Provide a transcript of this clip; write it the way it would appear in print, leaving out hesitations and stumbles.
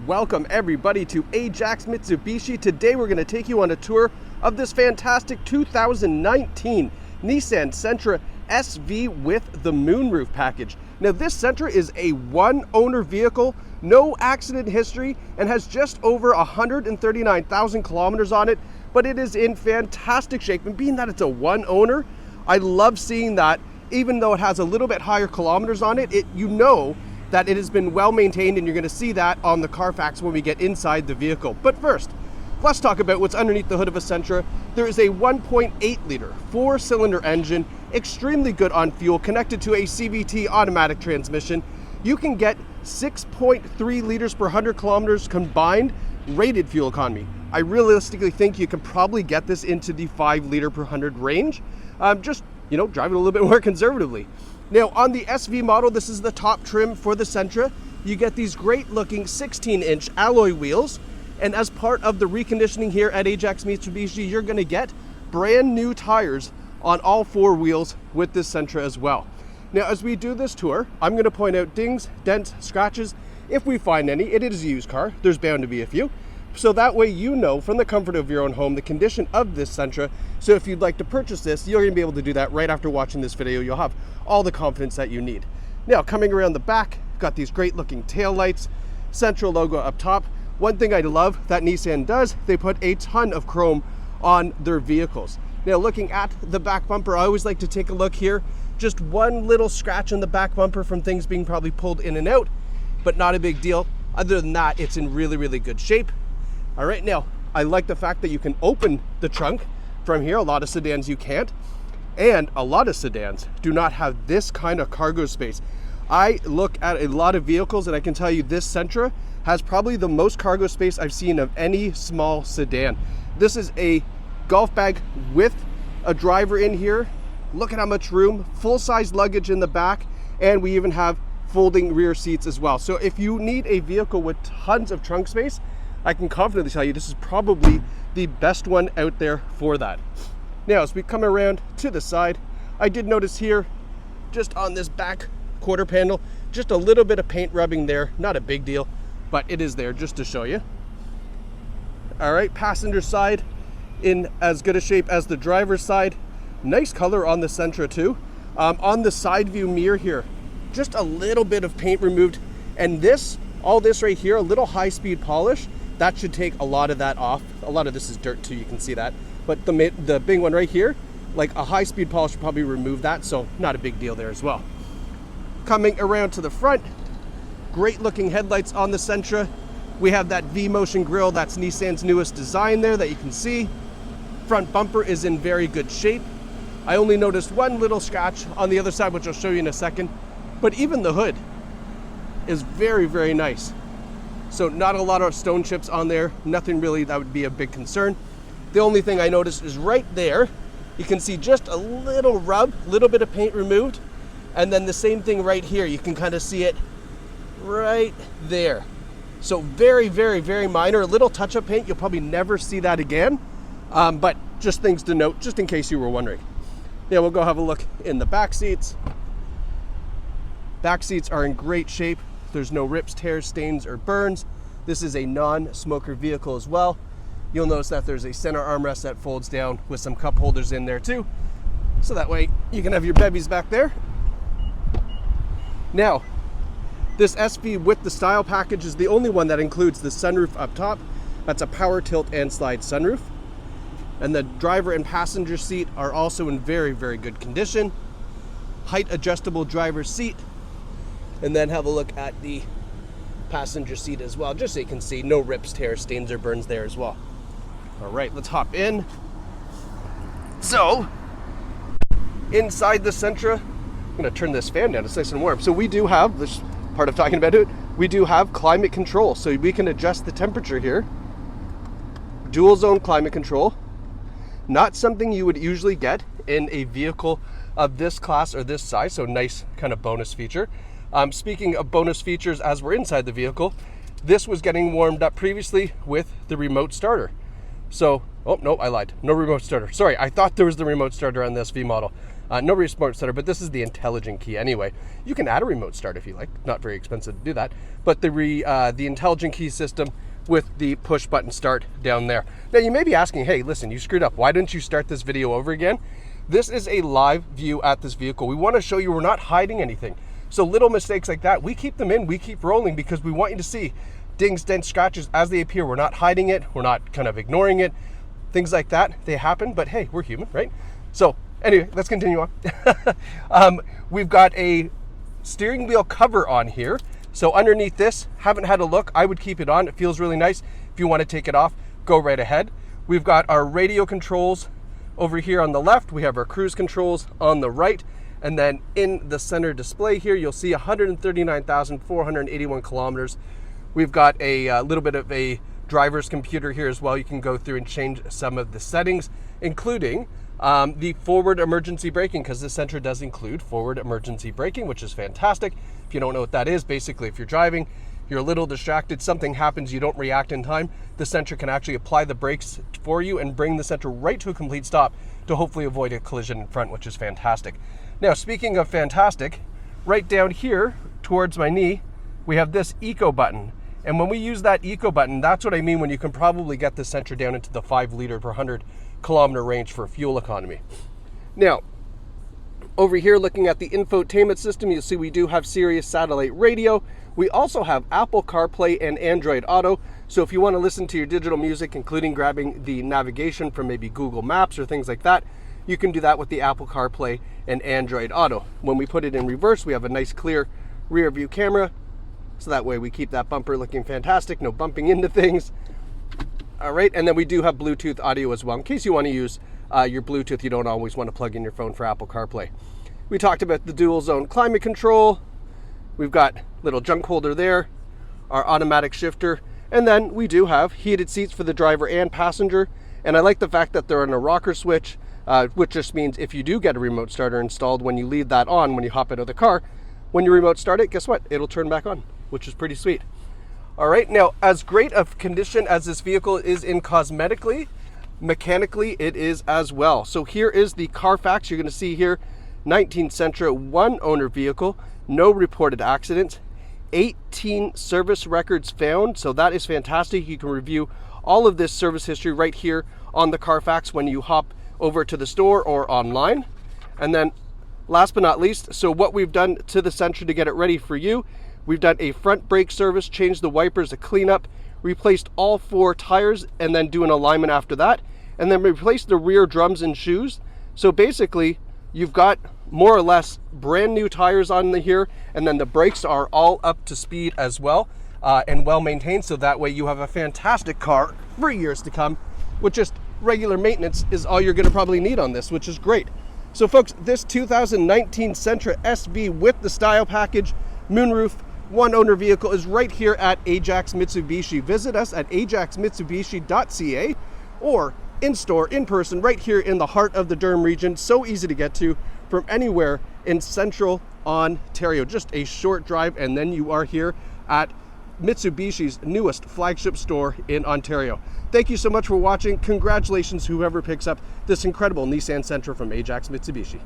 Welcome everybody to Ajax Mitsubishi. Today we're going to take you on a tour of this fantastic 2019 Nissan Sentra SV with the moonroof package. Now this Sentra is a one-owner vehicle, no accident history, and has just over 139,000 kilometers on it, but it is in fantastic shape. And being that it's a one-owner, I love seeing that even though it has a little bit higher kilometers on it, you know that it has been well maintained, and you're going to see that on the Carfax when we get inside the vehicle. But first, let's talk about what's underneath the hood of a Sentra. There is a 1.8 liter four-cylinder engine, extremely good on fuel, connected to a CVT automatic transmission. You can get 6.3 liters per 100 kilometers combined rated fuel economy. I realistically think you can probably get this into the 5 liter per 100 range, just, you know, driving a little bit more conservatively. Now on the SV model, this is the top trim for the Sentra. You get these great looking 16-inch alloy wheels, and as part of the reconditioning here at Ajax Mitsubishi, you're going to get brand new tires on all four wheels with this Sentra as well. Now as we do this tour, I'm going to point out dings, dents, scratches. If we find any, it is a used car. There's bound to be a few. So that way you know from the comfort of your own home the condition of this Sentra. So if you'd like to purchase this, you're going to be able to do that right after watching this video. You'll have all the confidence that you need. Now coming around the back, got these great looking tail lights, Sentra logo up top. One thing I love that Nissan does, they put a ton of chrome on their vehicles. Now looking at the back bumper, I always like to take a look here. Just one little scratch on the back bumper from things being probably pulled in and out, but not a big deal. Other than that, it's in really, really good shape. All right, now I like the fact that you can open the trunk from here. A lot of sedans you can't, and a lot of sedans do not have this kind of cargo space. I look at a lot of vehicles and I can tell you this Sentra has probably the most cargo space I've seen of any small sedan. This is a golf bag with a driver in here. Look at how much room, full-size luggage in the back, and we even have folding rear seats as well. So if you need a vehicle with tons of trunk space, I can confidently tell you this is probably the best one out there for that. Now, as we come around to the side, I did notice here, just on this back quarter panel, just a little bit of paint rubbing there. Not a big deal, but it is there just to show you. All right, passenger side in as good a shape as the driver's side. Nice color on the Sentra too. On the side view mirror here, just a little bit of paint removed, and all this right here, a little high-speed polish, that should take a lot of that off. A lot of this is dirt too, you can see that. But the big one right here, like a high-speed polish would probably remove that, so not a big deal there as well. Coming around to the front, great looking headlights on the Sentra. We have that V-Motion grille, that's Nissan's newest design there that you can see. Front bumper is in very good shape. I only noticed one little scratch on the other side, which I'll show you in a second. But even the hood is very, very nice. So not a lot of stone chips on there, nothing really that would be a big concern. The only thing I noticed is right there, you can see just a little rub, little bit of paint removed. And then the same thing right here, you can kind of see it right there. So very, very, very minor, a little touch-up paint. You'll probably never see that again, but just things to note, just in case you were wondering. Now we'll go have a look in the back seats. Back seats are in great shape. There's no rips, tears, stains, or burns. This is a non-smoker vehicle as well. You'll notice that there's a center armrest that folds down with some cup holders in there too. So that way you can have your bevies back there. Now, this SV with the style package is the only one that includes the sunroof up top. That's a power tilt and slide sunroof. And the driver and passenger seat are also in very, very good condition. Height adjustable driver's seat. And then have a look at the passenger seat as well, just so you can see no rips, tears, stains, or burns there as well. All right, let's hop in. So, inside the Sentra, I'm gonna turn this fan down, it's nice and warm. So we do have, this part of talking about it, we do have climate control. So we can adjust the temperature here. Dual zone climate control. Not something you would usually get in a vehicle of this class or this size, so nice kind of bonus feature. Speaking of bonus features as we're inside the vehicle, this was getting warmed up previously with the remote starter. So, oh no, I lied. No remote starter. Sorry, I thought there was the remote starter on this V model. No remote starter, but this is the intelligent key anyway. You can add a remote start if you like. Not very expensive to do that. But the intelligent key system with the push button start down there. Now you may be asking, hey, listen, you screwed up. Why didn't you start this video over again? This is a live view at this vehicle. We want to show you we're not hiding anything. So little mistakes like that, we keep them in, we keep rolling because we want you to see dings, dents, scratches as they appear. We're not hiding it. We're not kind of ignoring it. Things like that, they happen, but hey, we're human, right? So anyway, let's continue on. We've got a steering wheel cover on here. So underneath this, haven't had a look. I would keep it on. It feels really nice. If you want to take it off, go right ahead. We've got our radio controls over here on the left. We have our cruise controls on the right. And then in the center display here, you'll see 139,481 kilometers. We've got a little bit of a driver's computer here as well. You can go through and change some of the settings, including the forward emergency braking, because the Sentra does include forward emergency braking, which is fantastic. If you don't know what that is, basically if you're driving, you're a little distracted, something happens, you don't react in time, the Sentra can actually apply the brakes for you and bring the Sentra right to a complete stop to hopefully avoid a collision in front, which is fantastic. Now, speaking of fantastic, right down here towards my knee, we have this eco button. And when we use that eco button, that's what I mean when you can probably get the Sentra down into the 5 liter per 100 kilometer range for fuel economy. Now, over here looking at the infotainment system, you'll see we do have Sirius satellite radio. We also have Apple CarPlay and Android Auto. So if you want to listen to your digital music, including grabbing the navigation from maybe Google Maps or things like that, you can do that with the Apple CarPlay and Android Auto. When we put it in reverse, we have a nice clear rear view camera. So that way we keep that bumper looking fantastic, no bumping into things. All right, and then we do have Bluetooth audio as well. In case you want to use your Bluetooth, you don't always want to plug in your phone for Apple CarPlay. We talked about the dual zone climate control. We've got little junk holder there, our automatic shifter, and then we do have heated seats for the driver and passenger. And I like the fact that they're on a rocker switch, which just means if you do get a remote starter installed, when you leave that on, when you hop out of the car, when you remote start it, guess what? It'll turn back on, which is pretty sweet. All right, now as great of condition as this vehicle is in cosmetically, mechanically it is as well. So here is the Carfax. You're going to see here 19 Sentra, 1 owner vehicle, no reported accidents, 18 service records found. So that is fantastic. You can review all of this service history right here on the Carfax when you hop over to the store or online. And then last but not least, so what we've done to the Sentra to get it ready for you, we've done a front brake service, changed the wipers, a cleanup, replaced all 4 tires, and then do an alignment after that, and then replaced the rear drums and shoes. So basically, you've got more or less brand new tires on here, and then the brakes are all up to speed as well, and well maintained, so that way you have a fantastic car for years to come, with just regular maintenance is all you're going to probably need on this, which is great. So folks, this 2019 Sentra SV with the style package, moonroof, 1 owner vehicle is right here at Ajax Mitsubishi. Visit us at ajaxmitsubishi.ca or in store, in person, right here in the heart of the Durham region. So easy to get to from anywhere in central Ontario. Just a short drive and then you are here at Mitsubishi's newest flagship store in Ontario. Thank you so much for watching. Congratulations whoever picks up this incredible Nissan Sentra from Ajax Mitsubishi.